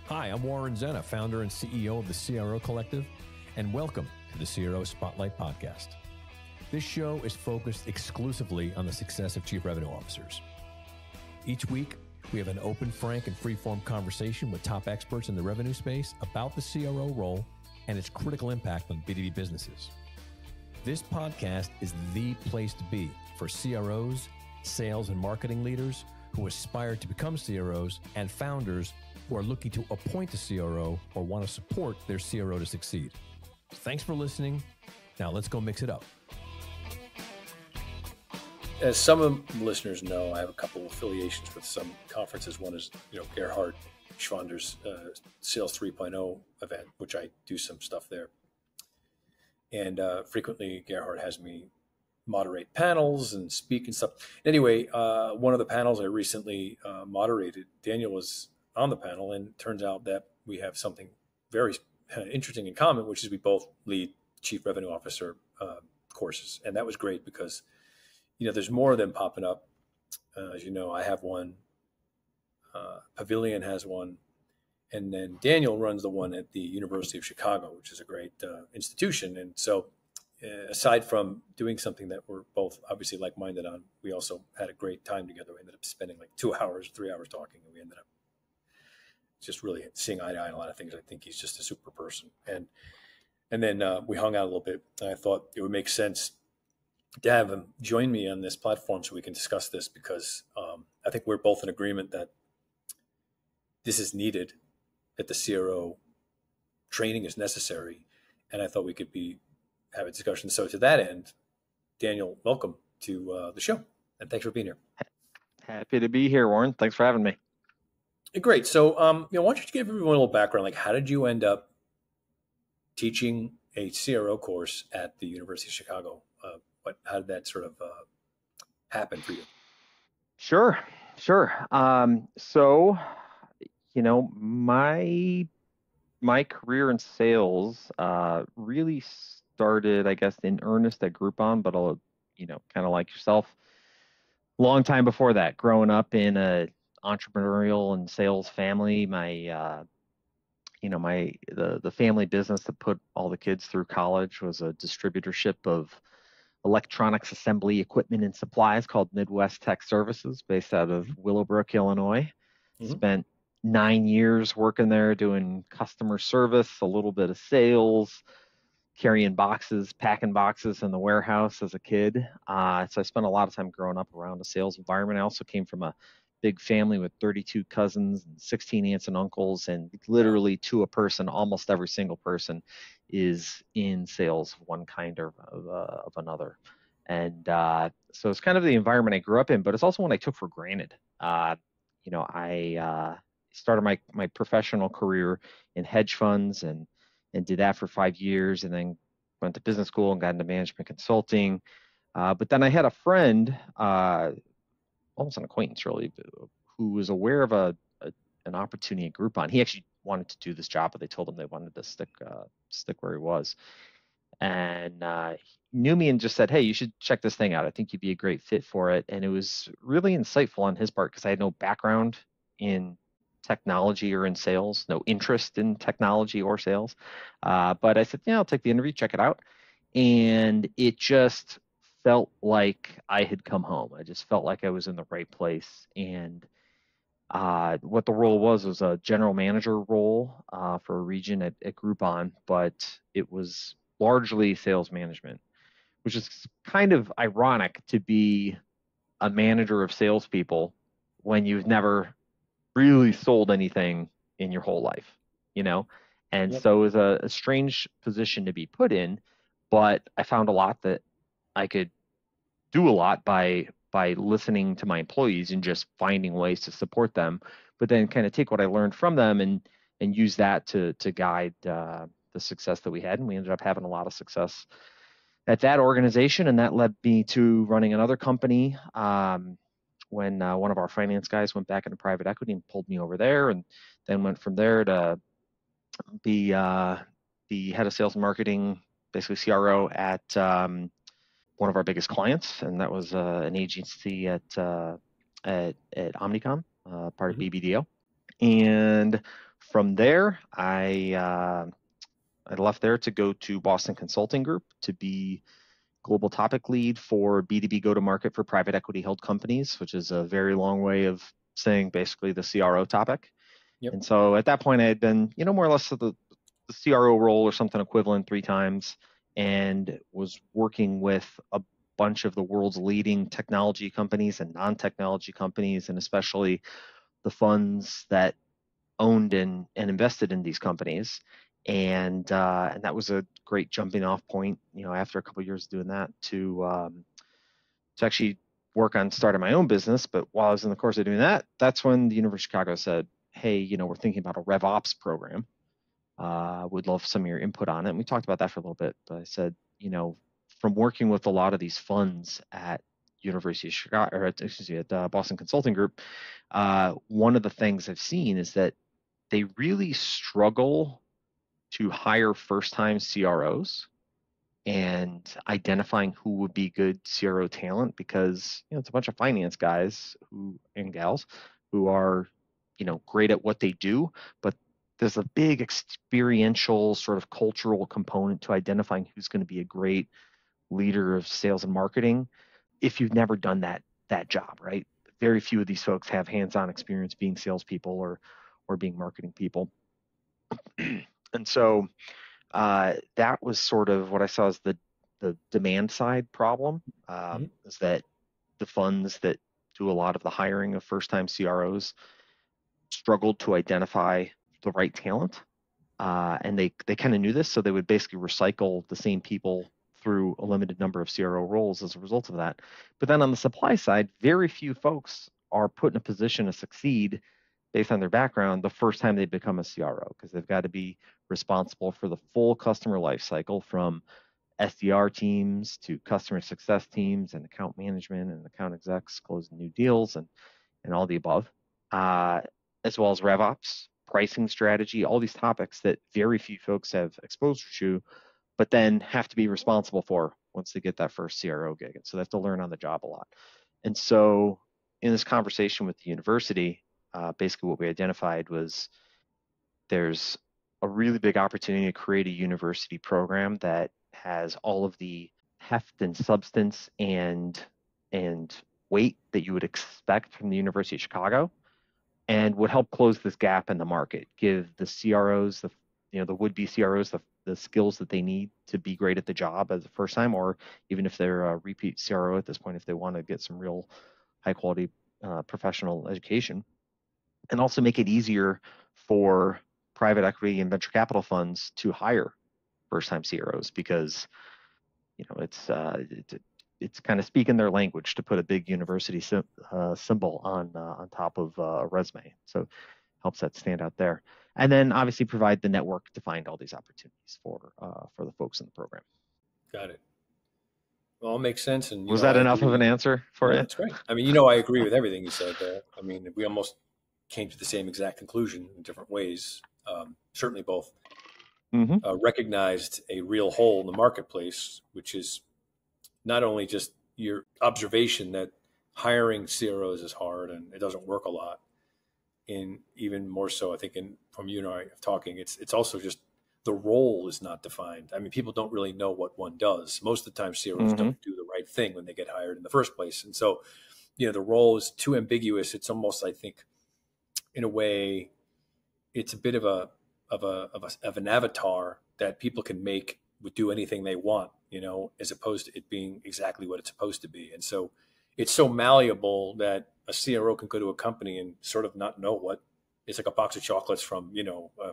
Hi, I'm Warren Zenna, founder and CEO of the CRO Collective, and welcome to the CRO Spotlight Podcast. This show is focused exclusively on the success of chief revenue officers. Each week, we have an open, frank, and free-form conversation with top experts in the revenue space about the CRO role and its critical impact on B2B businesses. This podcast is the place to be for CROs, sales and marketing leaders who aspire to become CROs, and founders who are looking to appoint a CRO or want to support their CRO to succeed. Thanks for listening. Now let's go mix it up. As some of the listeners know, I have a couple of affiliations with some conferences. One is, Gerhard Schwander's Sales 3.0 event, which I do some stuff there. And frequently Gerhard has me moderate panels and speak and stuff. Anyway, one of the panels I recently moderated, Daniel was on the panel, and it turns out that we have something very interesting in common, which is we both lead chief revenue officer courses. And that was great because, there's more of them popping up. As you know, I have one, Pavilion has one, and then Daniel runs the one at the University of Chicago, which is a great institution. And so aside from doing something that we're both obviously like-minded on, we also had a great time together. We ended up spending like 2 hours, 3 hours talking, and we ended up just really seeing eye to eye on a lot of things. I think he's just a super person. And then we hung out a little bit, and I thought it would make sense to have him join me on this platform so we can discuss this, because I think we're both in agreement that this is needed, that the CRO training is necessary, and I thought we could have a discussion. So to that end, Daniel, welcome to the show, and thanks for being here. Happy to be here, Warren. Thanks for having me. Great. So, why don't you give everyone a little background? Like, how did you end up teaching a CRO course at the University of Chicago? How did that sort of happen for you? Sure. So, my career in sales really started, I guess, in earnest at Groupon, but kind of like yourself, long time before that. Growing up in a entrepreneurial and sales family, the family business that put all the kids through college was a distributorship of electronics assembly equipment and supplies called Midwest Tech Services, based out of Willowbrook, Illinois. Mm-hmm. Spent 9 years working there doing customer service, a little bit of sales, carrying boxes, packing boxes in the warehouse as a kid. So I spent a lot of time growing up around a sales environment. I also came from a big family with 32 cousins and 16 aunts and uncles, and literally to a person, almost every single person is in sales of one kind or of another. And so it's kind of the environment I grew up in, but it's also one I took for granted. I started my professional career in hedge funds and did that for 5 years, and then went to business school and got into management consulting. But then I had a friend, almost an acquaintance really, who was aware of an opportunity at Groupon. He actually wanted to do this job, but they told him they wanted to stick where he was. And he knew me and just said, "Hey, you should check this thing out. I think you'd be a great fit for it." And it was really insightful on his part because I had no background in technology or in sales, no interest in technology or sales. But I said, "Yeah, I'll take the interview, check it out." And it just felt like I had come home. I just felt like I was in the right place. And what the role was a general manager role for a region at Groupon, but it was largely sales management, which is kind of ironic to be a manager of salespeople when you've never really sold anything in your whole life, And yep. So it was a strange position to be put in, but I found a lot that I could do a lot by listening to my employees and just finding ways to support them, but then kind of take what I learned from them and use that to guide the success that we had. And we ended up having a lot of success at that organization, and that led me to running another company when one of our finance guys went back into private equity and pulled me over there, and then went from there to be the head of sales and marketing, basically CRO at one of our biggest clients, and that was an agency at Omnicom, part of BBDO. And From there, I left there to go to Boston Consulting Group to be global topic lead for B2B go-to-market for private equity held companies, which is a very long way of saying basically the CRO topic. Yep. And so at that point, I had been, more or less the CRO role or something equivalent 3 times, and was working with a bunch of the world's leading technology companies and non-technology companies, and especially the funds that owned and invested in these companies. And that was a great jumping off point, after a couple of years doing that, to actually work on starting my own business. But while I was in the course of doing that, that's when the University of Chicago said, hey, we're thinking about a RevOps program. Would love some of your input on it. And we talked about that for a little bit. But I said, from working with a lot of these funds at University of Chicago, or at Boston Consulting Group, one of the things I've seen is that they really struggle to hire first-time CROs and identifying who would be good CRO talent, because it's a bunch of finance guys and gals who are great at what they do, but there's a big experiential sort of cultural component to identifying who's going to be a great leader of sales and marketing if you've never done that job, right? Very few of these folks have hands-on experience being salespeople or being marketing people. And so that was sort of what I saw as the demand side problem, is that the funds that do a lot of the hiring of first-time CROs struggled to identify the right talent. And they kind of knew this, so they would basically recycle the same people through a limited number of CRO roles as a result of that. But then on the supply side, very few folks are put in a position to succeed based on their background the first time they become a CRO, because they've got to be responsible for the full customer life cycle, from SDR teams to customer success teams and account management and account execs closing new deals and all the above, as well as RevOps, pricing strategy, all these topics that very few folks have exposure to, but then have to be responsible for once they get that first CRO gig. And so they have to learn on the job a lot. And so in this conversation with the university, basically what we identified was there's a really big opportunity to create a university program that has all of the heft and substance and weight that you would expect from the University of Chicago, and would help close this gap in the market, give the CROs, the would-be CROs, the skills that they need to be great at the job as the first time, or even if they're a repeat CRO at this point, if they want to get some real high-quality professional education, and also make it easier for private equity and venture capital funds to hire first-time CROs, because it's kind of speaking their language to put a big university symbol on top of a resume. So helps that stand out there. And then obviously provide the network to find all these opportunities for the folks in the program. Got it. Well, it makes sense. And was that enough of an answer for you? That's great. I mean, I agree with everything you said there. I mean, we almost came to the same exact conclusion in different ways. Certainly both recognized a real hole in the marketplace, which is not only just your observation that hiring CROs is hard and it doesn't work a lot, and even more so, I think, from you and I talking, it's also just the role is not defined. I mean, people don't really know what one does. Most of the time, CROs don't do the right thing when they get hired in the first place. And so, the role is too ambiguous. It's almost, I think, in a way, it's a bit of an avatar that people can make would do anything they want, as opposed to it being exactly what it's supposed to be. And so it's so malleable that a CRO can go to a company and sort of not know what it's like a box of chocolates from,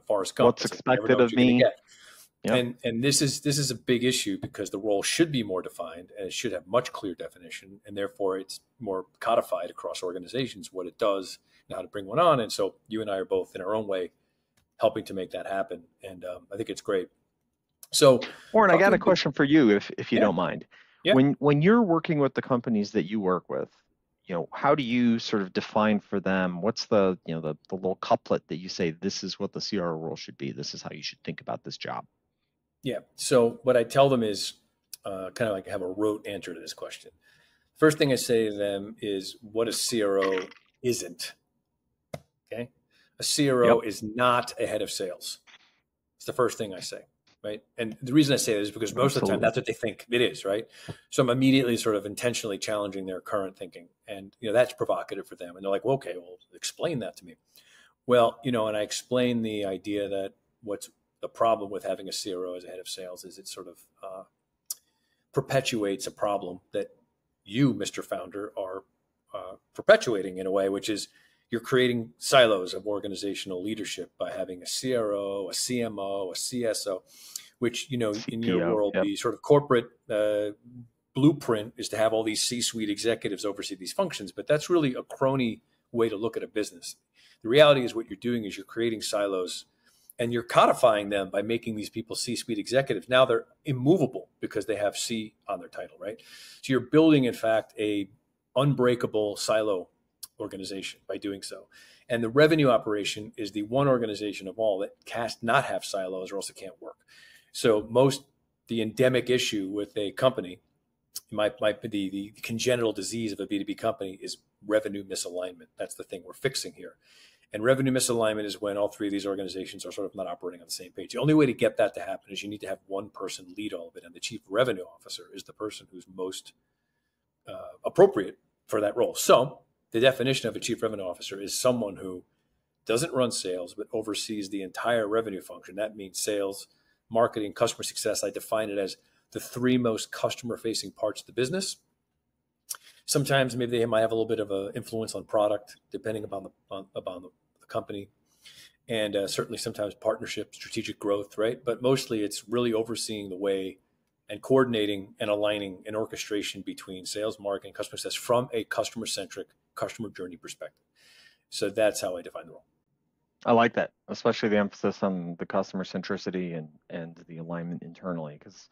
Forrest Gump. What's expected of me. Yep. And this is a big issue, because the role should be more defined and it should have much clear definition. And therefore it's more codified across organizations, what it does and how to bring one on. And so you and I are both in our own way helping to make that happen. And I think it's great. So Warren, I got a question for you, if you don't mind. Yeah. When you're working with the companies that you work with, how do you sort of define for them, what's the little couplet that you say, this is what the CRO role should be, this is how you should think about this job? Yeah. So what I tell them is kind of like have a rote answer to this question. First thing I say to them is what a CRO isn't. Okay. A CRO is not a head of sales. It's the first thing I say, right? And the reason I say that is because most of the time that's what they think it is, right? So I'm immediately sort of intentionally challenging their current thinking. And, that's provocative for them. And they're like, well, okay, well, explain that to me. Well, and I explain the idea that what's the problem with having a CRO as a head of sales is it sort of perpetuates a problem that you, Mr. Founder, are perpetuating in a way, which is you're creating silos of organizational leadership by having a CRO, a CMO, a CSO, which, in your world, the sort of corporate blueprint is to have all these C-suite executives oversee these functions. But that's really a crony way to look at a business. The reality is what you're doing is you're creating silos and you're codifying them by making these people C-suite executives. Now they're immovable because they have C on their title, right? So you're building, in fact, a unbreakable silo organization by doing so. And the revenue operation is the one organization of all that cannot not have silos or else it can't work. So the endemic issue with a company, the congenital disease of a B2B company is revenue misalignment. That's the thing we're fixing here. And revenue misalignment is when all three of these organizations are sort of not operating on the same page. The only way to get that to happen is you need to have one person lead all of it. And the chief revenue officer is the person who's most appropriate for that role. So the definition of a chief revenue officer is someone who doesn't run sales, but oversees the entire revenue function. That means sales, marketing, customer success. I define it as the three most customer-facing parts of the business. Sometimes maybe they might have a little bit of an influence on product, depending upon the company. And certainly sometimes partnership, strategic growth, right? But mostly it's really overseeing the way and coordinating and aligning an orchestration between sales, marketing, customer success from a customer-centric, customer journey perspective. So that's how I define the role. I like that, especially the emphasis on the customer centricity and the alignment internally, because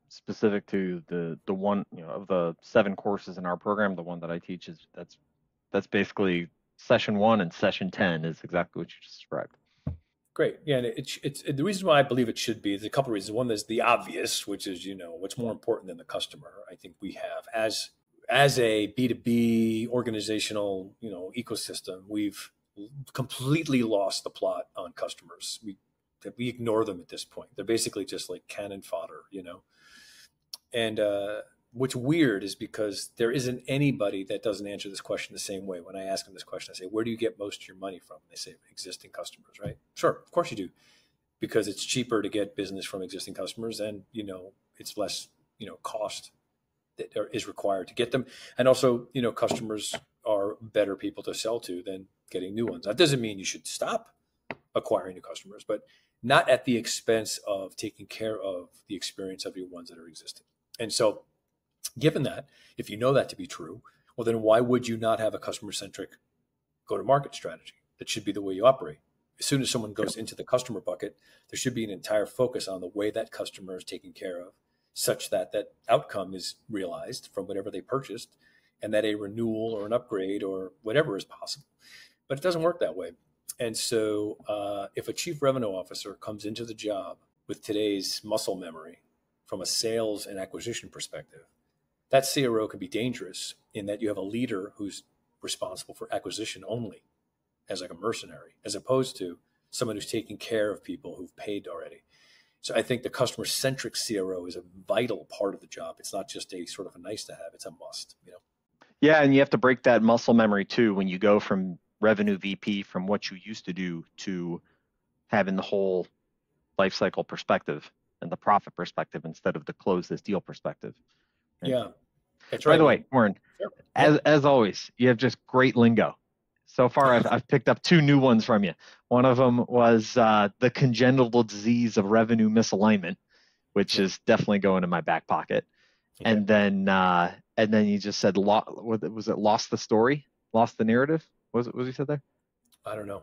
specific to the one, of the 7 courses in our program, the one that I teach is that's basically session 1 and session 10 is exactly what you just described. Great. Yeah. And it's the reason why I believe it should be, there's a couple of reasons. One is the obvious, which is, what's more important than the customer. I think we have as a B2B organizational, ecosystem, we've completely lost the plot on customers. We ignore them at this point. They're basically just like cannon fodder, And what's weird is because there isn't anybody that doesn't answer this question the same way. When I ask them this question, I say, where do you get most of your money from? They say, existing customers, right? Sure, of course you do. Because it's cheaper to get business from existing customers and, it's less, cost that is required to get them. And also, customers are better people to sell to than getting new ones. That doesn't mean you should stop acquiring new customers, but not at the expense of taking care of the experience of your ones that are existing. And so given that, if you know that to be true, well, then why would you not have a customer-centric go-to-market strategy? That should be the way you operate. As soon as someone goes into the customer bucket, there should be an entire focus on the way that customer is taken care of, such that that outcome is realized from whatever they purchased, and that a renewal or an upgrade or whatever is possible. But it doesn't work that way. And so if a chief revenue officer comes into the job with today's muscle memory from a sales and acquisition perspective, that CRO can be dangerous in that you have a leader who's responsible for acquisition only as like a mercenary, as opposed to someone who's taking care of people who've paid already. So I think the customer-centric CRO is a vital part of the job. It's not just a sort of a nice to have, it's a must, Yeah, and you have to break that muscle memory too when you go from revenue VP from what you used to do to having the whole life cycle perspective and the profit perspective instead of the close this deal perspective. Right? Yeah, that's right. By the way, Warren, sure. as always, you have just great lingo. So far, I've picked up 2 new ones from you. One of them was the congenital disease of revenue misalignment, which is definitely going in my back pocket. Okay. And then you just said, was it lost the story, lost the narrative? What was you said there? I don't know.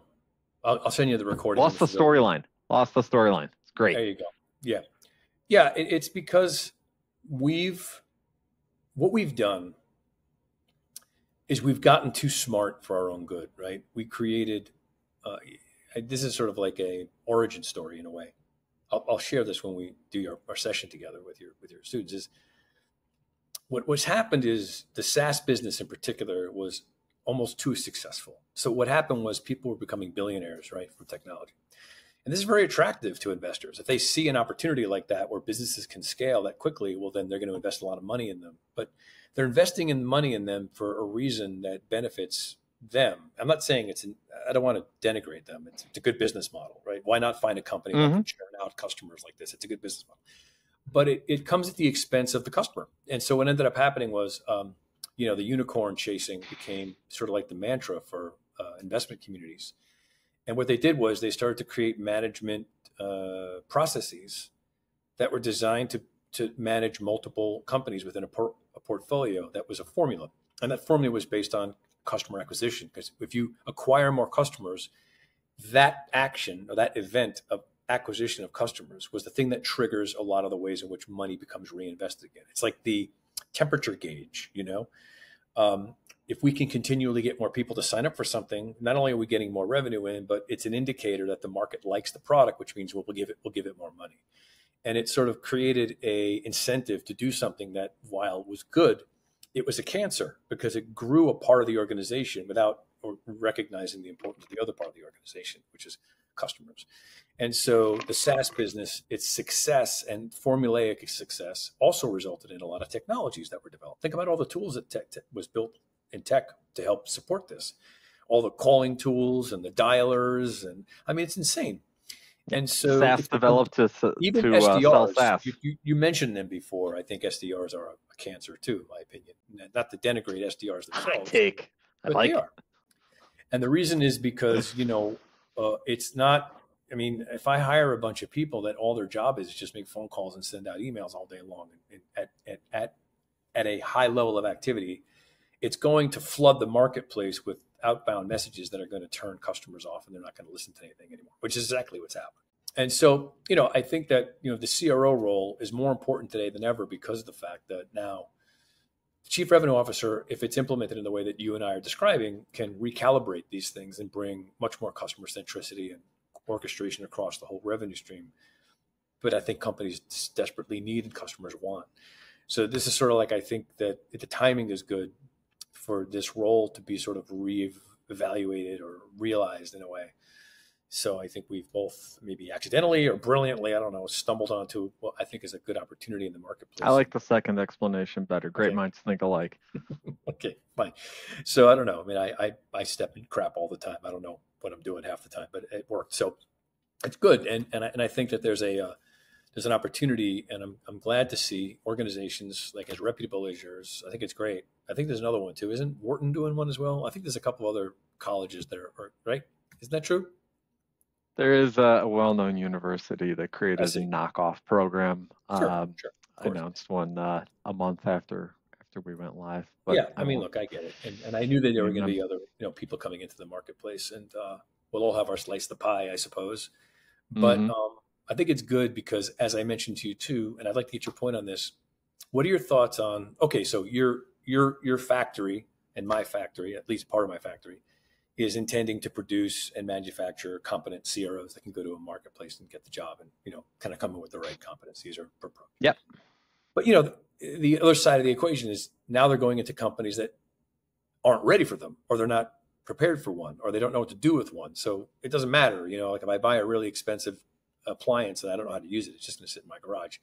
I'll send you the recording. Lost the storyline. Lost the storyline. It's great. There you go. Yeah. Yeah. It's because what we've done is we've gotten too smart for our own good, right? We created, this is sort of like a origin story in a way. I'll share this when we do our session together with your students. Is what's happened is the SaaS business in particular was almost too successful. So what happened was people were becoming billionaires, right, from technology. And this is very attractive to investors. If they see an opportunity like that where businesses can scale that quickly, well, then they're going to invest a lot of money in them. But they're investing in money in them for a reason that benefits them. I'm not saying I don't want to denigrate them. It's a good business model, right? Why not find a company that can churn out customers like this? It's a good business model. But it comes at the expense of the customer. And so what ended up happening was, the unicorn chasing became sort of like the mantra for investment communities. And what they did was they started to create management processes that were designed to manage multiple companies within a portfolio that was a formula. And that formula was based on customer acquisition. Because if you acquire more customers, that action or that event of acquisition of customers was the thing that triggers a lot of the ways in which money becomes reinvested again. It's like the temperature gauge, if we can continually get more people to sign up for something, not only are we getting more revenue in, but it's an indicator that the market likes the product, which means we'll give it more money. And it sort of created a incentive to do something that, while it was good, it was a cancer because it grew a part of the organization without recognizing the importance of the other part of the organization, which is customers. And so the SaaS business, its success and formulaic success also resulted in a lot of technologies that were developed. Think about all the tools that tech was built in tech to help support this. All the calling tools and the dialers, and I mean, it's insane. And so SaaS developed to SDRs, sell SaaS. You mentioned them before. I think SDRs are a cancer too, in my opinion. Not to denigrate SDRs themselves. I like it. And the reason is because, it's not, I mean, if I hire a bunch of people that all their job is just make phone calls and send out emails all day long at a high level of activity, it's going to flood the marketplace with outbound messages that are going to turn customers off and they're not going to listen to anything anymore, which is exactly what's happening. And so, I think that, the CRO role is more important today than ever because of the fact that now the chief revenue officer, if it's implemented in the way that you and I are describing, can recalibrate these things and bring much more customer centricity and orchestration across the whole revenue stream. But I think companies desperately need and customers want. So this is sort of like, I think that the timing is good for this role to be sort of re-evaluated or realized in a way. So I think we've both maybe accidentally or brilliantly, I don't know, stumbled onto what I think is a good opportunity in the marketplace. I like the second explanation better. Great minds think alike. Okay, fine. So I don't know. I mean, I step in crap all the time. I don't know what I'm doing half the time, but it worked. So it's good. And I think that there's an opportunity, and I'm glad to see organizations like as reputable as yours. I think it's great. I think there's another one too. Isn't Wharton doing one as well? I think there's a couple other colleges that are right. Isn't that true? There is a well-known university that created a knockoff program. Sure, I announced one a month after we went live. But yeah, I mean, look, I get it, and I knew that there were going to be other people coming into the marketplace, and we'll all have our slice of the pie, I suppose. But I think it's good because, as I mentioned to you too, and I'd like to get your point on this. What are your thoughts on? Okay, so your factory and my factory, at least part of my factory, is intending to produce and manufacture competent CROs that can go to a marketplace and get the job and, kind of come in with the right competencies or approach. Yep. But, the other side of the equation is now they're going into companies that aren't ready for them, or they're not prepared for one, or they don't know what to do with one. So it doesn't matter. Like if I buy a really expensive appliance and I don't know how to use it, it's just going to sit in my garage.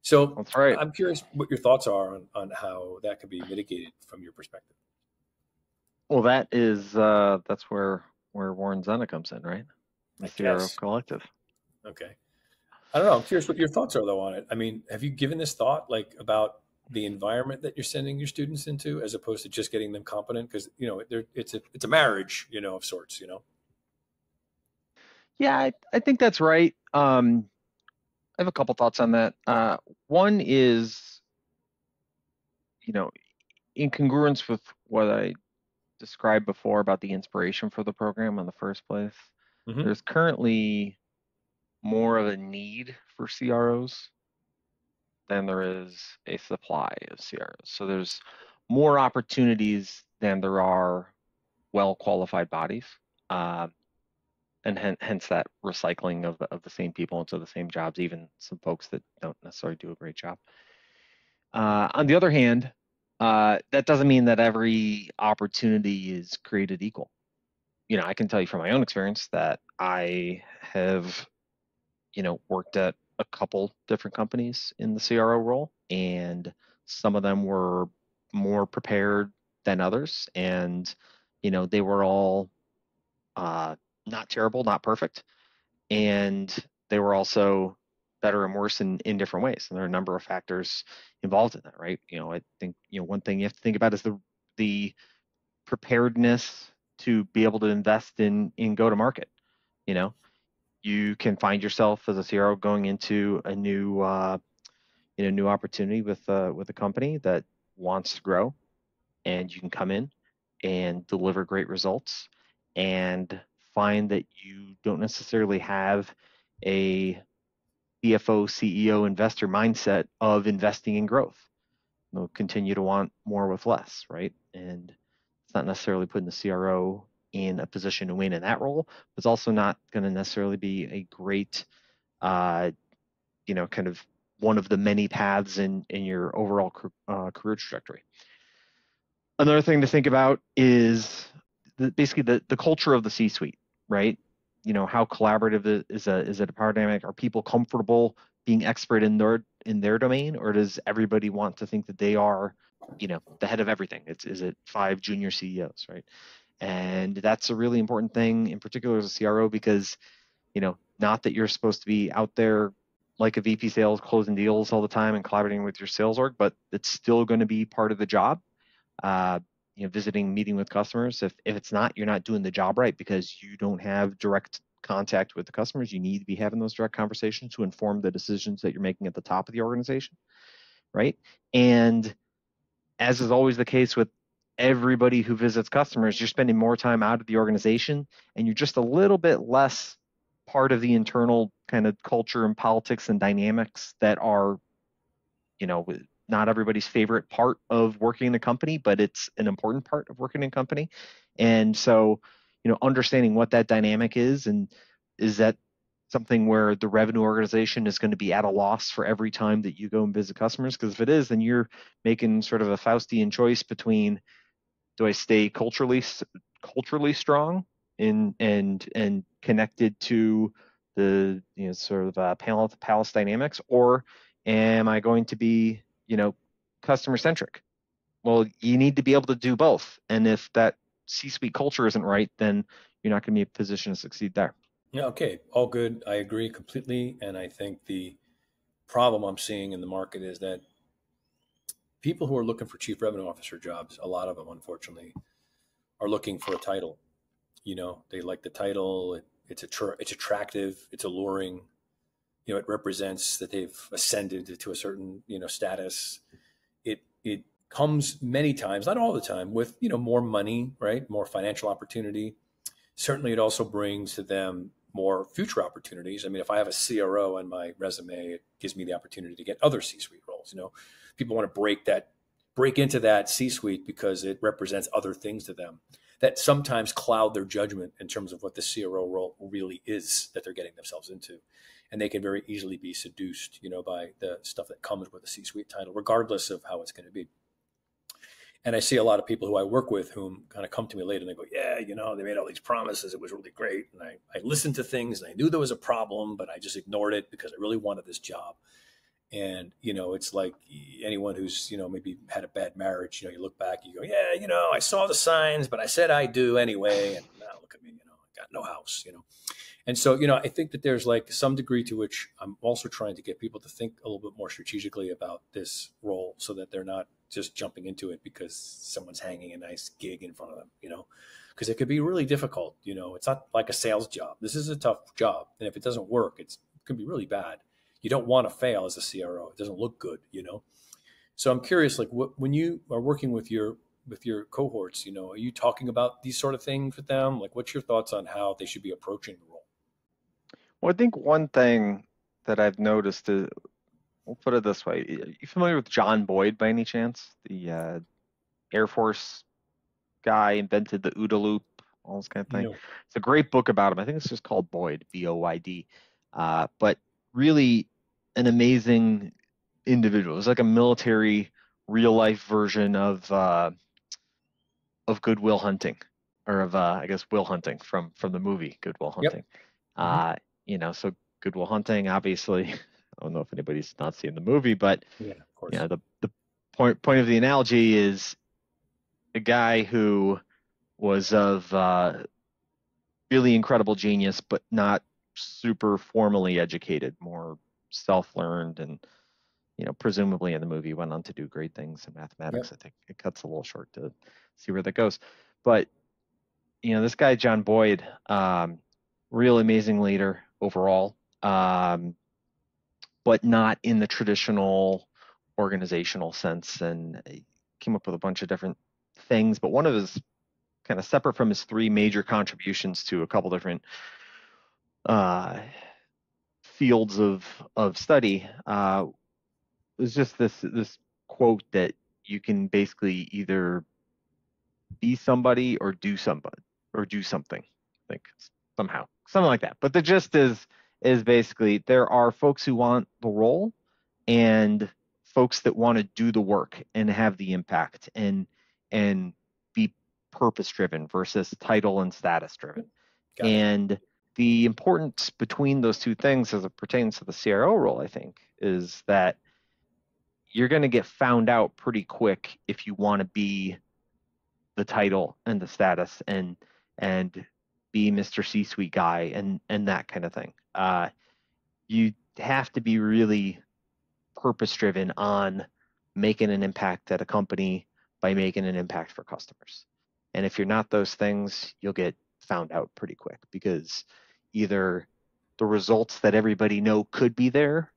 So that's right. I'm curious what your thoughts are on how that could be mitigated from your perspective. Well, that's where Warren Zenna comes in, right? The CRO Collective. Okay. I don't know. I'm curious what your thoughts are though on it. I mean, have you given this thought about the environment that you're sending your students into, as opposed to just getting them competent? Because it's a marriage, of sorts. Yeah, I think that's right. I have a couple thoughts on that. One is, in congruence with what I described before about the inspiration for the program in the first place. There's currently more of a need for CROs than there is a supply of CROs. So there's more opportunities than there are well-qualified bodies, and hence that recycling of the same people into the same jobs, even some folks that don't necessarily do a great job. On the other hand, That doesn't mean that every opportunity is created equal. I can tell you from my own experience that I have, worked at a couple different companies in the CRO role, and some of them were more prepared than others, and they were all not terrible, not perfect, and they were also better and worse in different ways. And there are a number of factors involved in that, right? I think one thing you have to think about is the preparedness to be able to invest in go to market. You know, you can find yourself as a CRO going into a new opportunity with a company that wants to grow, and you can come in and deliver great results and find that you don't necessarily have a CFO, CEO, investor mindset of investing in growth. They'll continue to want more with less, right? And it's not necessarily putting the CRO in a position to win in that role. It's also not going to necessarily be a great, kind of one of the many paths in your overall career trajectory. Another thing to think about is basically the culture of the C-suite, right? How collaborative is a power dynamic? Are people comfortable being expert in their domain, or does everybody want to think that they are, the head of everything? Is it 5 junior CEOs, right? And that's a really important thing, in particular as a CRO, because not that you're supposed to be out there like a VP sales closing deals all the time and collaborating with your sales org, but it's still going to be part of the job. Visiting, meeting with customers. If it's not, you're not doing the job right because you don't have direct contact with the customers. You need to be having those direct conversations to inform the decisions that you're making at the top of the organization, right? And as is always the case with everybody who visits customers, you're spending more time out of the organization and you're just a little bit less part of the internal kind of culture and politics and dynamics that are, not everybody's favorite part of working in a company, but it's an important part of working in a company. And so, understanding what that dynamic is, and is that something where the revenue organization is going to be at a loss for every time that you go and visit customers? Because if it is, then you're making sort of a Faustian choice between, do I stay culturally strong and connected to the sort of palace dynamics, or am I going to be customer centric? Well, you need to be able to do both, and if that C-suite culture isn't right, then you're not going to be in a position to succeed there. Yeah, okay, all good. I agree completely, and I think the problem I'm seeing in the market is that people who are looking for chief revenue officer jobs, a lot of them, unfortunately, are looking for a title. They like the title. It's attractive. It's alluring. It represents that they've ascended to a certain status. It comes many times, not all the time, with more money, right? More financial opportunity. Certainly, it also brings to them more future opportunities. I mean, if I have a CRO on my resume, it gives me the opportunity to get other C-suite roles. People want to break into that C-suite because it represents other things to them that sometimes cloud their judgment in terms of what the CRO role really is that they're getting themselves into. And they can very easily be seduced, by the stuff that comes with a C-suite title, regardless of how it's going to be. And I see a lot of people who I work with whom kind of come to me later and they go, yeah, they made all these promises. It was really great. And I listened to things and I knew there was a problem, but I just ignored it because I really wanted this job. And, it's like anyone who's, maybe had a bad marriage, you look back, you go, yeah, I saw the signs, but I said I do anyway. And now look at me, I got no house, And so, I think that there's like some degree to which I'm also trying to get people to think a little bit more strategically about this role so that they're not just jumping into it because someone's hanging a nice gig in front of them, because it could be really difficult. It's not like a sales job. This is a tough job. And if it doesn't work, it can be really bad. You don't want to fail as a CRO. It doesn't look good, So I'm curious, like when you are working with your cohorts, are you talking about these sort of things with them? Like, what's your thoughts on how they should be approaching the role? Well, I think one thing that I've noticed is, we'll put it this way. Are you familiar with John Boyd by any chance? The Air Force guy, invented the OODA loop, all this kind of thing. It's a great book about him. I think it's just called Boyd, B-O-Y-D. But really an amazing individual. It's like a military real life version of Good Will Hunting, or of I guess Will Hunting from the movie Good Will Hunting. Yep. So Good Will Hunting, obviously, I don't know if anybody's not seen the movie, but Yeah, of course. The point of the analogy is a guy who was of really incredible genius, but not super formally educated, more self-learned, and presumably in the movie went on to do great things in mathematics. Yep. I think it cuts a little short to see where that goes. But this guy, John Boyd, real amazing leader overall, but not in the traditional organizational sense. And he came up with a bunch of different things, but one of his kind of separate from his three major contributions to a couple different fields of study was just this quote that you can basically either be somebody or do somebody or do something, like somehow, something like that. But the gist is basically there are folks who want the role and folks that want to do the work and have the impact and be purpose driven versus title and status driven. Got it. And the importance between those two things as it pertains to the CRO role, I think, is that you're going to get found out pretty quick if you want to be the title and the status and be Mr. C-suite guy and that kind of thing. You have to be really purpose driven on making an impact at a company by making an impact for customers. And if you're not those things, you'll get found out pretty quick, because either the results that everybody know could be there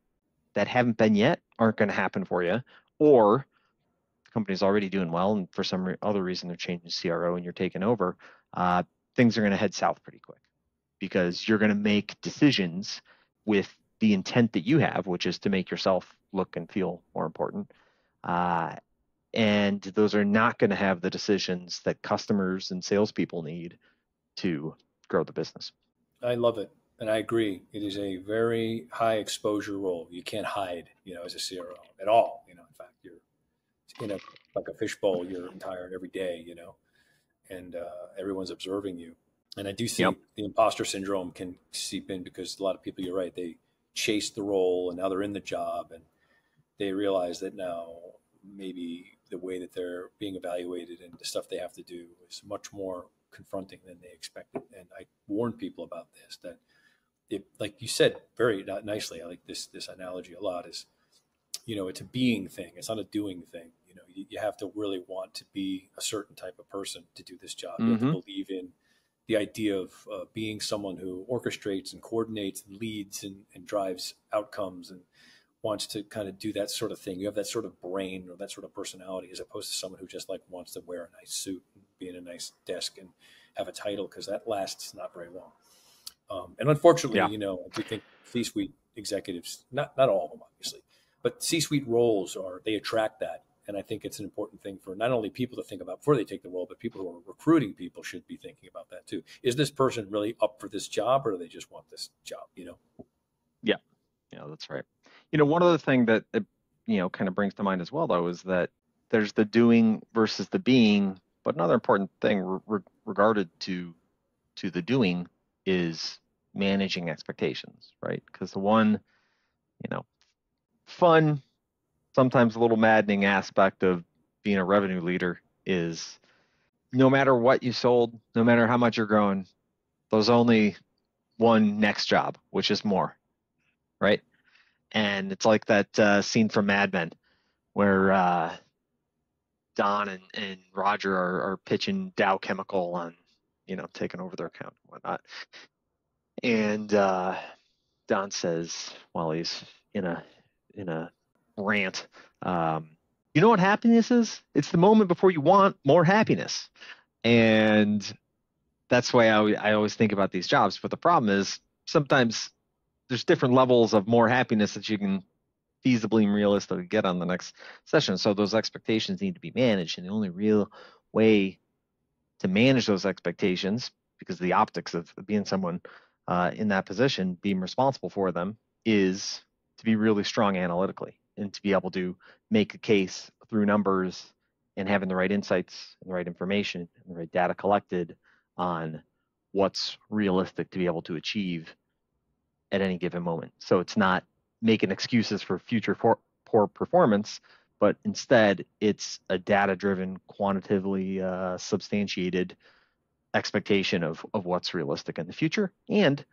that haven't been yet aren't going to happen for you, or the company's already doing well and for some other reason they're changing CRO and you're taking over, things are going to head south pretty quick, because you're going to make decisions with the intent that you have, which is to make yourself look and feel more important. And those are not going to have the decisions that customers and salespeople need to grow the business. I love it. And I agree. It is a very high exposure role. You can't hide, as a CRO at all. In fact, you're in like a fishbowl your entire every day, and everyone's observing you. And I do see the imposter syndrome can seep in, because a lot of people, you're right, they chase the role and now they're in the job and they realize that now maybe the way that they're being evaluated and the stuff they have to do is much more confronting than they expected. And I warn people about this, that like you said very nicely, I like this analogy a lot, is, it's a being thing. It's not a doing thing. You have to really want to be a certain type of person to do this job. You have to believe in the idea of being someone who orchestrates and coordinates and leads and drives outcomes and wants to kind of do that sort of thing. You have that sort of brain or that sort of personality, as opposed to someone who just like wants to wear a nice suit and be in a nice desk and have a title, because that lasts not very long. And unfortunately, I do think C-suite executives, not all of them obviously, but C-suite roles they attract that. And I think it's an important thing for not only people to think about before they take the role, but people who are recruiting people should be thinking about that too. Is this person really up for this job, or do they just want this job? Yeah, that's right. One other thing that kind of brings to mind as well, though, is that there's the doing versus the being. But another important thing regarded to the doing is managing expectations, right? Because the one, fun, sometimes a little maddening aspect of being a revenue leader is no matter what you sold, no matter how much you're growing, there's only one next job, which is more, right? And it's like that scene from Mad Men where Don and Roger are pitching Dow Chemical on, taking over their account and whatnot. And Don says, while he's in a rant, you know what happiness is? It's the moment before you want more happiness. And that's why I always think about these jobs. But the problem is sometimes there's different levels of more happiness that you can feasibly and realistically get on the next session. So those expectations need to be managed. And the only real way to manage those expectations, because the optics of being someone in that position, being responsible for them, is to be really strong analytically and to be able to make a case through numbers and having the right insights and the right information and the right data collected on what's realistic to be able to achieve at any given moment. So it's not making excuses for future poor performance, but instead it's a data-driven, quantitatively substantiated expectation of what's realistic in the future. And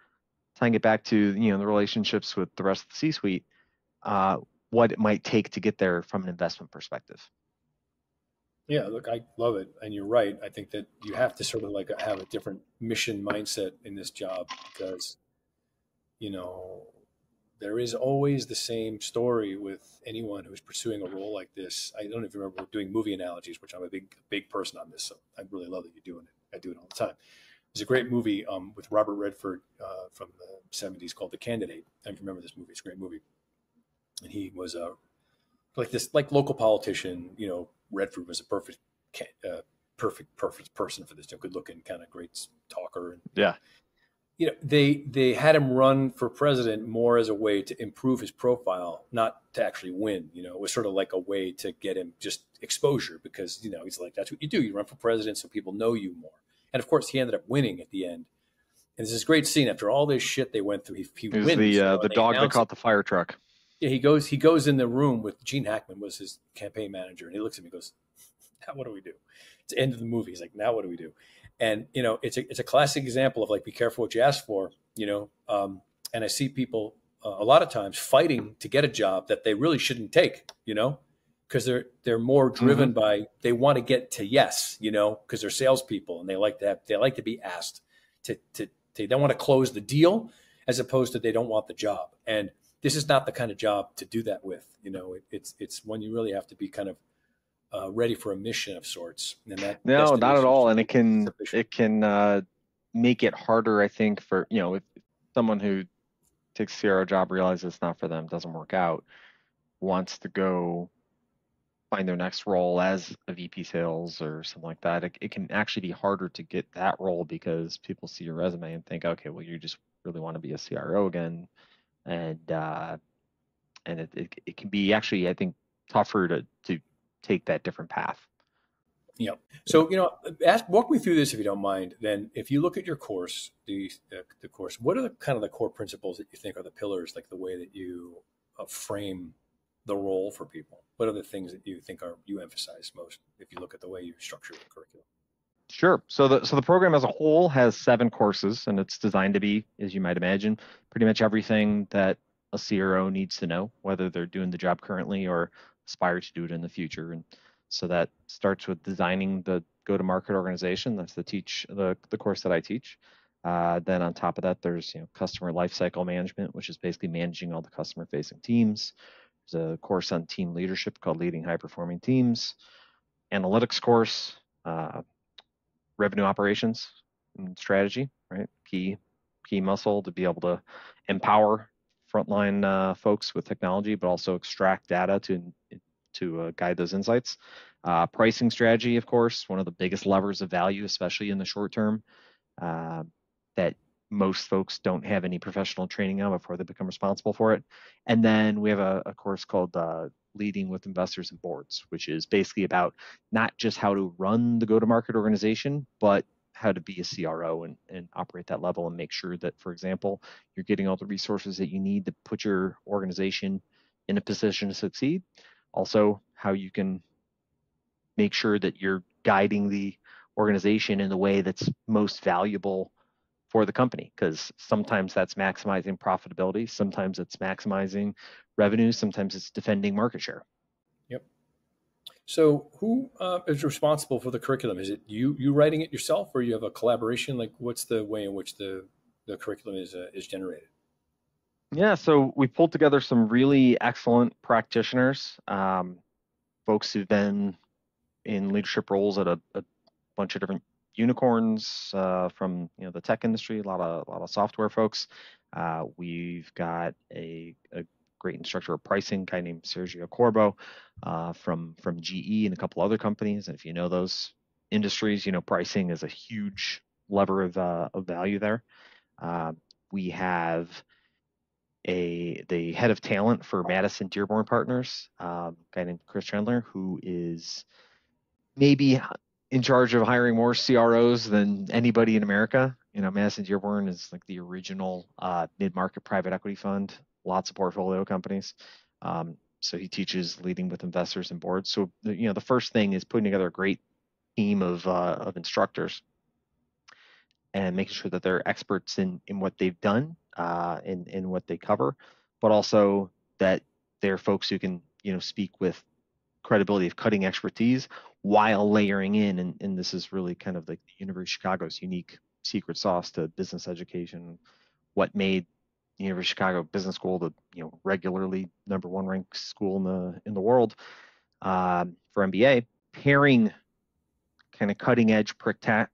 tying it back to the relationships with the rest of the C-suite, what it might take to get there from an investment perspective. Yeah, look, I love it, and you're right. I think that you have to sort of like have a different mission mindset in this job because there is always the same story with anyone who's pursuing a role like this. I don't even remember doing movie analogies, which I'm a big person on this, so I really love that you're doing it. I do it all the time. There's a great movie with Robert Redford from the 70s called The Candidate. I remember this movie. It's a great movie. And he was like local politician. Redford was a perfect person for this. Good looking, kind of great talker. And, yeah. They had him run for president more as a way to improve his profile, not to actually win. It was sort of like a way to get him just exposure because, he's like, that's what you do. You run for president so people know you more. And of course, he ended up winning at the end. And there's this great scene after all this shit they went through. He wins. The dog that caught the fire truck. Yeah, he goes in the room with Gene Hackman was his campaign manager, and he looks at me and goes, "Now what do we do?" It's the end of the movie. He's like, "Now what do we do?" And it's a classic example of like, be careful what you ask for. And I see people a lot of times fighting to get a job that they really shouldn't take. Because they're more driven by they want to get to yes. Because they're salespeople and they like to be asked they don't want to close the deal as opposed to they don't want the job. And this is not the kind of job to do that with. It's when you really have to be kind of ready for a mission of sorts. And no, not at all. And it can make it harder, I think, for if someone who takes a CRO job realizes it's not for them, doesn't work out, wants to go find their next role as a VP sales or something like that. It can actually be harder to get that role because people see your resume and think, okay, well, you just really want to be a CRO again. And it can be actually, I think, tougher to take that different path. Yeah. So, walk me through this if you don't mind. Then if you look at your course, the course, what are the kind of the core principles that you think are the pillars, like the way that you frame the role for people? What are the things that you think you emphasize most if you look at the way you structure the curriculum? Sure. So the program as a whole has 7 courses, and it's designed to be, as you might imagine, pretty much everything that a CRO needs to know, whether they're doing the job currently or aspire to do it in the future. And so that starts with designing the go-to-market organization. That's the course that I teach. Then on top of that, there's customer lifecycle management, which is basically managing all the customer-facing teams. There's a course on team leadership called Leading High-Performing Teams. Analytics course, revenue operations and strategy, right? Key muscle to be able to empower frontline folks with technology, but also extract data to guide those insights. Pricing strategy, of course, one of the biggest levers of value, especially in the short term, that most folks don't have any professional training on before they become responsible for it. And then we have a course called Leading with Investors and Boards, which is basically about not just how to run the go-to-market organization, but how to be a CRO and operate that level and make sure that, for example, you're getting all the resources that you need to put your organization in a position to succeed. Also, how you can make sure that you're guiding the organization in the way that's most valuable for the company, because sometimes that's maximizing profitability, sometimes it's maximizing revenue, sometimes it's defending market share. Yep. So who is responsible for the curriculum? Is it you writing it yourself, or you have a collaboration? Like, what's the way in which the curriculum is generated? Yeah, so we pulled together some really excellent practitioners, folks who've been in leadership roles at a bunch of different unicorns from the tech industry, a lot of software folks. We've got a great instructor of pricing, guy named Sergio Corbo from GE and a couple other companies. And if you know those industries, pricing is a huge lever of value there. We have the head of talent for Madison Dearborn Partners, a guy named Chris Chandler, who is maybe in charge of hiring more CROs than anybody in America. Madison Dearborn is like the original mid-market private equity fund, lots of portfolio companies. So he teaches leading with investors and boards. So the first thing is putting together a great team of instructors and making sure that they're experts in what they've done, in what they cover, but also that they're folks who can speak with credibility of cutting expertise while layering in, and this is really kind of like the University of Chicago's unique secret sauce to business education, what made the University of Chicago Business School the regularly #1 ranked school in the world for MBA, pairing kind of cutting edge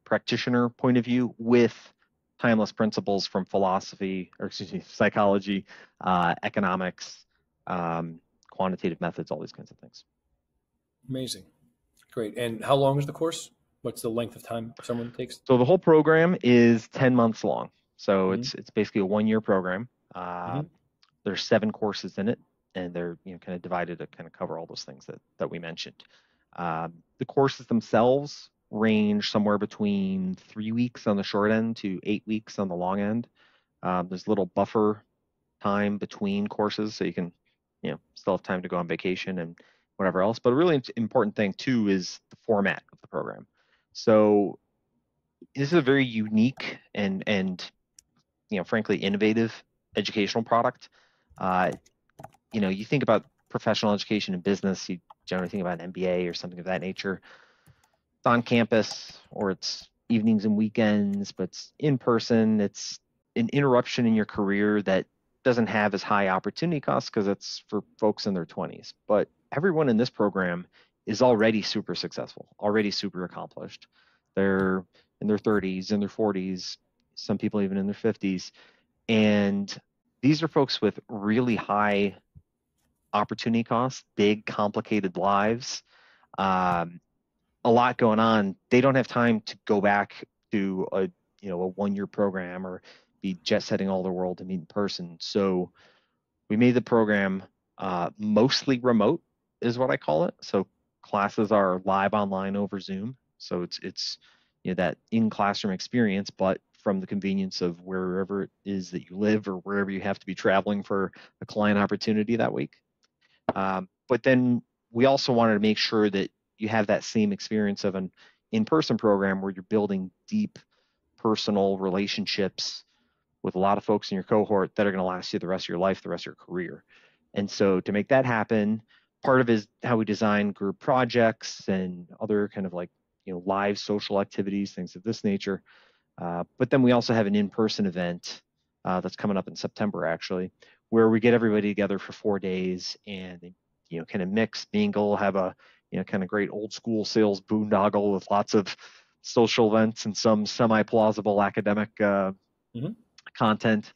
practitioner point of view with timeless principles from philosophy, or excuse me, psychology, economics, quantitative methods, all these kinds of things. Amazing. Great. And how long is the course? What's the length of time someone takes? So the whole program is 10 months long. So it's basically a 1-year program. There's 7 courses in it, and they're kind of divided to kind of cover all those things that we mentioned. The courses themselves range somewhere between 3 weeks on the short end to 8 weeks on the long end. There's a little buffer time between courses, so you can still have time to go on vacation and whatever else. But a really important thing too is the format of the program. So this is a very unique and frankly innovative educational product. You think about professional education and business, you generally think about an MBA or something of that nature. It's on campus, or it's evenings and weekends, but it's in person. It's an interruption in your career that doesn't have as high opportunity costs because it's for folks in their 20s. But everyone in this program is already super successful, already super accomplished. They're in their 30s, in their 40s, some people even in their 50s. And these are folks with really high opportunity costs, big, complicated lives, a lot going on. They don't have time to go back to a 1-year program or be jet setting all the world to meet in person. So we made the program mostly remote, is what I call it. So classes are live online over Zoom. So it's that in-classroom experience, but from the convenience of wherever it is that you live or wherever you have to be traveling for a client opportunity that week. But then we also wanted to make sure that you have that same experience of an in-person program where you're building deep personal relationships with a lot of folks in your cohort that are going to last you the rest of your life, the rest of your career. And so to make that happen, part of it is how we design group projects and other kind of like live social activities, things of this nature. But then we also have an in-person event that's coming up in September, actually, where we get everybody together for 4 days and kind of mix, mingle, have a kind of great old school sales boondoggle with lots of social events and some semi-plausible academic content,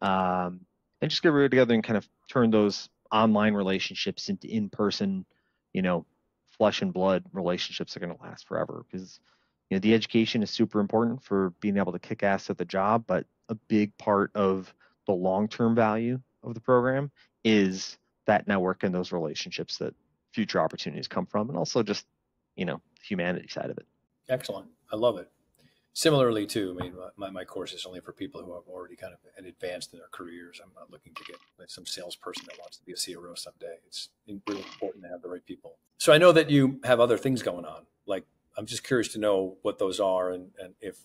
and just get everybody together and kind of turn those online relationships into in-person, flesh and blood relationships that are going to last forever. Because the education is super important for being able to kick ass at the job, but a big part of the long-term value of the program is that network and those relationships that future opportunities come from, and also just the humanity side of it. Excellent. I love it. Similarly, too, I mean, my course is only for people who have already kind of advanced in their careers. I'm not looking to get some salesperson that wants to be a CRO someday. It's really important to have the right people. So I know that you have other things going on. Like, I'm just curious to know what those are and if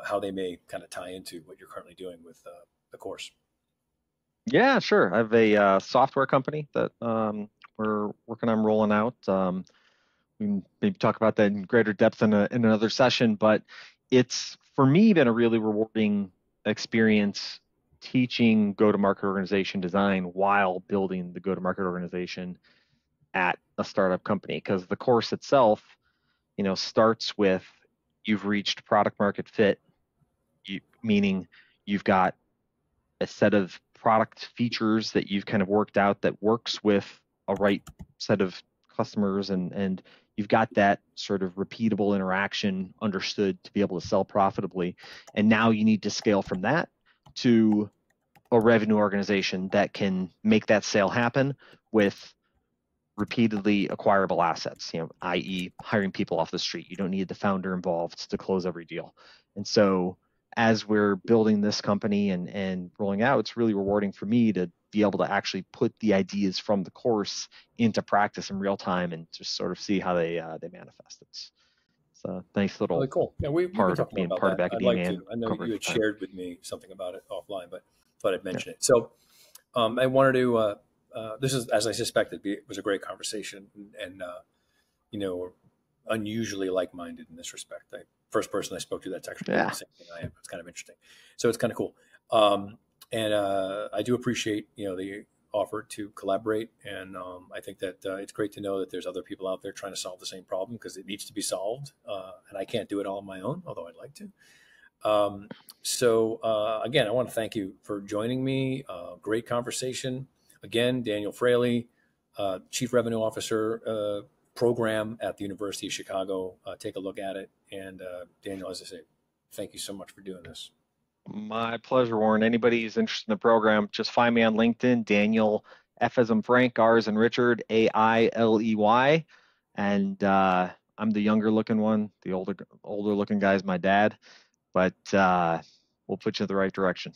how they may kind of tie into what you're currently doing with the course. Yeah, sure. I have a software company that we're working on rolling out. We can maybe talk about that in greater depth in another session, but it's, for me, been a really rewarding experience teaching go-to-market organization design while building the go-to-market organization at a startup company, because the course itself, starts with you've reached product market fit, meaning you've got a set of product features that you've kind of worked out that works with a right set of customers, and you've got that sort of repeatable interaction understood to be able to sell profitably. And now you need to scale from that to a revenue organization that can make that sale happen with repeatedly acquirable assets, i.e. hiring people off the street. You don't need the founder involved to close every deal. And so as we're building this company and rolling out, it's really rewarding for me to be able to actually put the ideas from the course into practice in real time and just sort of see how they manifest. It's a nice little really cool. Yeah, we can part talk of more being about part that. of I'd like academia. to. I know Cover you had time. shared with me something about it offline, but thought I'd mention it. So I wanted to. This is, as I suspected, it was a great conversation, and we're unusually like-minded in this respect. First person I spoke to that's actually doing the same thing I am. It's kind of interesting. So it's kind of cool. And I do appreciate the offer to collaborate, and I think that it's great to know that there's other people out there trying to solve the same problem, because it needs to be solved, and I can't do it all on my own, although I'd like to. Again, I want to thank you for joining me. Great conversation. Again, Daniel Frailey, Chief Revenue Officer program at the University of Chicago. Take a look at it. And Daniel, as I say, thank you so much for doing this. My pleasure, Warren. Anybody who's interested in the program, just find me on LinkedIn, Daniel, F as in Frank, R as in Richard, Ailey. And I'm the younger looking one. The older looking guy is my dad. But we'll put you in the right direction.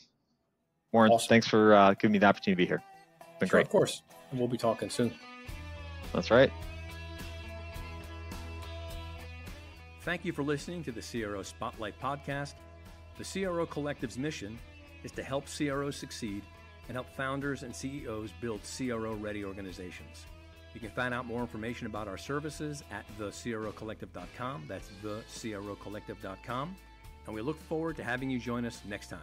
Warren, Awesome. Thanks for giving me the opportunity to be here. It's been great. Of course. And we'll be talking soon. That's right. Thank you for listening to the CRO Spotlight Podcast. The CRO Collective's mission is to help CROs succeed and help founders and CEOs build CRO-ready organizations. You can find out more information about our services at thecrocollective.com. That's thecrocollective.com. And we look forward to having you join us next time.